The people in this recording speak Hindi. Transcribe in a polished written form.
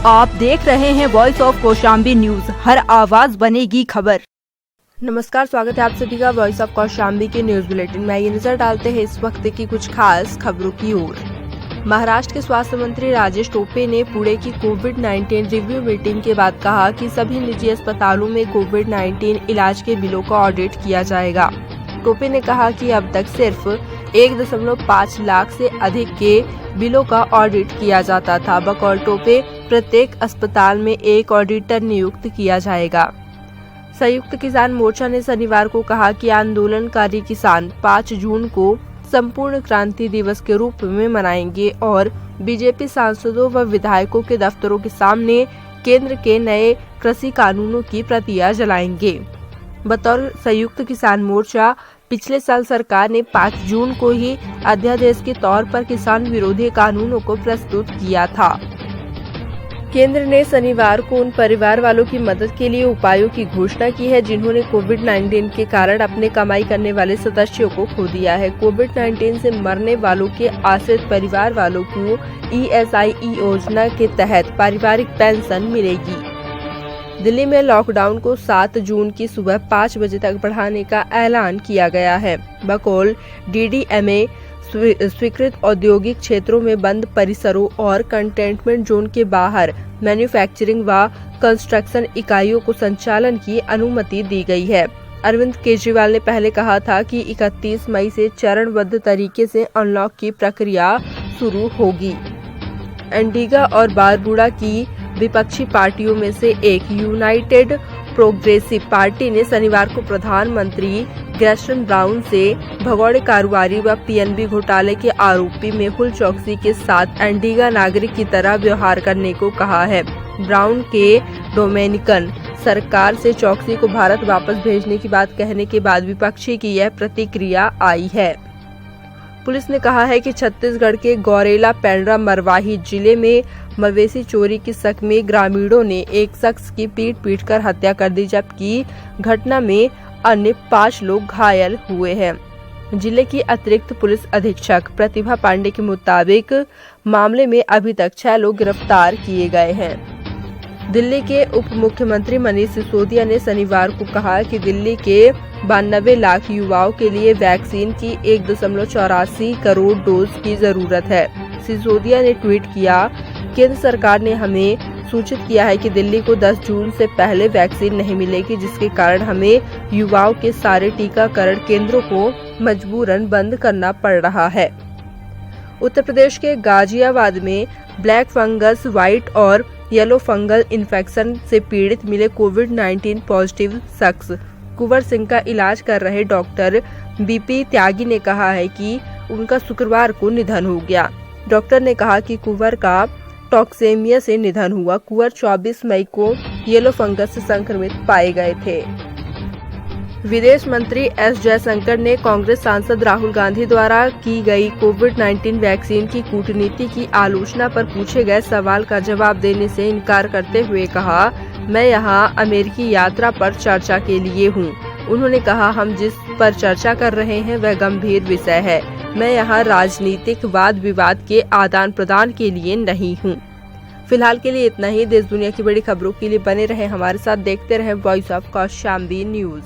आप देख रहे हैं वॉइस ऑफ कौशाम्बी न्यूज, हर आवाज बनेगी खबर। नमस्कार, स्वागत है आप सभी का वॉइस ऑफ कौशाम्बी के न्यूज बुलेटिन में। ये नजर डालते हैं इस वक्त की कुछ खास खबरों की ओर। महाराष्ट्र के स्वास्थ्य मंत्री राजेश टोपे ने पुणे की कोविड-19 रिव्यू मीटिंग के बाद कहा कि सभी निजी अस्पतालों में कोविड-19 इलाज के बिलों का ऑडिट किया जाएगा। टोपे ने कहा कि अब तक सिर्फ 1.5 लाख से अधिक के बिलों का ऑडिट किया जाता था। बकौल टोपे प्रत्येक अस्पताल में एक ऑडिटर नियुक्त किया जाएगा। संयुक्त किसान मोर्चा ने शनिवार को कहा कि आंदोलनकारी किसान 5 जून को संपूर्ण क्रांति दिवस के रूप में मनाएंगे और बीजेपी सांसदों व विधायकों के दफ्तरों के सामने केंद्र के नए कृषि कानूनों की प्रतियां जलाएंगे। बतौर संयुक्त किसान मोर्चा पिछले साल सरकार ने 5 जून को ही अध्यादेश के तौर पर किसान विरोधी कानूनों को प्रस्तुत किया था। केंद्र ने शनिवार को उन परिवार वालों की मदद के लिए उपायों की घोषणा की है जिन्होंने कोविड-19 के कारण अपने कमाई करने वाले सदस्यों को खो दिया है। कोविड-19 से मरने वालों के आश्रित परिवार वालों को ESI योजना के तहत पारिवारिक पेंशन मिलेगी। दिल्ली में लॉकडाउन को 7 जून की सुबह 5 बजे तक बढ़ाने का ऐलान किया गया है। बकौल DDMA स्वीकृत औद्योगिक क्षेत्रों में बंद परिसरों और कंटेनमेंट जोन के बाहर मैन्युफैक्चरिंग व कंस्ट्रक्शन इकाइयों को संचालन की अनुमति दी गई है। अरविंद केजरीवाल ने पहले कहा था कि 31 मई से चरणबद्ध तरीके से अनलॉक की प्रक्रिया शुरू होगी। एंटीगा और बारबुडा की विपक्षी पार्टियों में से एक यूनाइटेड प्रोग्रेसिव पार्टी ने शनिवार को प्रधानमंत्री ग्रेशन ब्राउन से भगोड़े कारोबारी व PNB घोटाले के आरोपी मेहुल चोकसी के साथ एंटीगा नागरिक की तरह व्यवहार करने को कहा है। ब्राउन के डोमिनिकन सरकार से चोकसी को भारत वापस भेजने की बात कहने के बाद विपक्षी की यह प्रतिक्रिया आई है। पुलिस ने कहा है कि छत्तीसगढ़ के गौरेला पेंड्रा मरवाही जिले में मवेशी चोरी की शक में ग्रामीणों ने एक शख्स की पीट कर हत्या कर दी, जबकि घटना में अन्य 5 लोग घायल हुए हैं। जिले की अतिरिक्त पुलिस अधीक्षक प्रतिभा पांडे के मुताबिक मामले में अभी तक 6 लोग गिरफ्तार किए गए हैं। दिल्ली के उप मुख्यमंत्री मनीष सिसोदिया ने शनिवार को कहा कि दिल्ली के 92 लाख युवाओं के लिए वैक्सीन की 1.84 करोड़ डोज की जरूरत है। सिसोदिया ने ट्वीट किया, केंद्र सरकार ने हमें सूचित किया है कि दिल्ली को 10 जून से पहले वैक्सीन नहीं मिलेगी, जिसके कारण हमें युवाओं के सारे टीकाकरण केंद्रों को मजबूरन बंद करना पड़ रहा है। उत्तर प्रदेश के गाजियाबाद में ब्लैक फंगस, व्हाइट और येलो फंगल इन्फेक्शन से पीड़ित मिले कोविड-19 पॉजिटिव शख्स कुंवर सिंह का इलाज कर रहे डॉक्टर BP त्यागी ने कहा है कि उनका शुक्रवार को निधन हो गया। डॉक्टर ने कहा कि कुंवर का टॉक्सेमिया से निधन हुआ। कुंवर 24 मई को येलो फंगस से संक्रमित पाए गए थे। विदेश मंत्री S जयशंकर ने कांग्रेस सांसद राहुल गांधी द्वारा की गई कोविड-19 वैक्सीन की कूटनीति की आलोचना पर पूछे गए सवाल का जवाब देने से इनकार करते हुए कहा, मैं यहां अमेरिकी यात्रा पर चर्चा के लिए हूं। उन्होंने कहा, हम जिस पर चर्चा कर रहे हैं वह गंभीर विषय है। मैं यहां राजनीतिक वाद विवाद के आदान प्रदान के लिए नहीं हूं। फिलहाल के लिए इतना ही। देश दुनिया की बड़ी खबरों के लिए बने रहें हमारे साथ, देखते रहें वॉइस ऑफ कौशाम्बी न्यूज।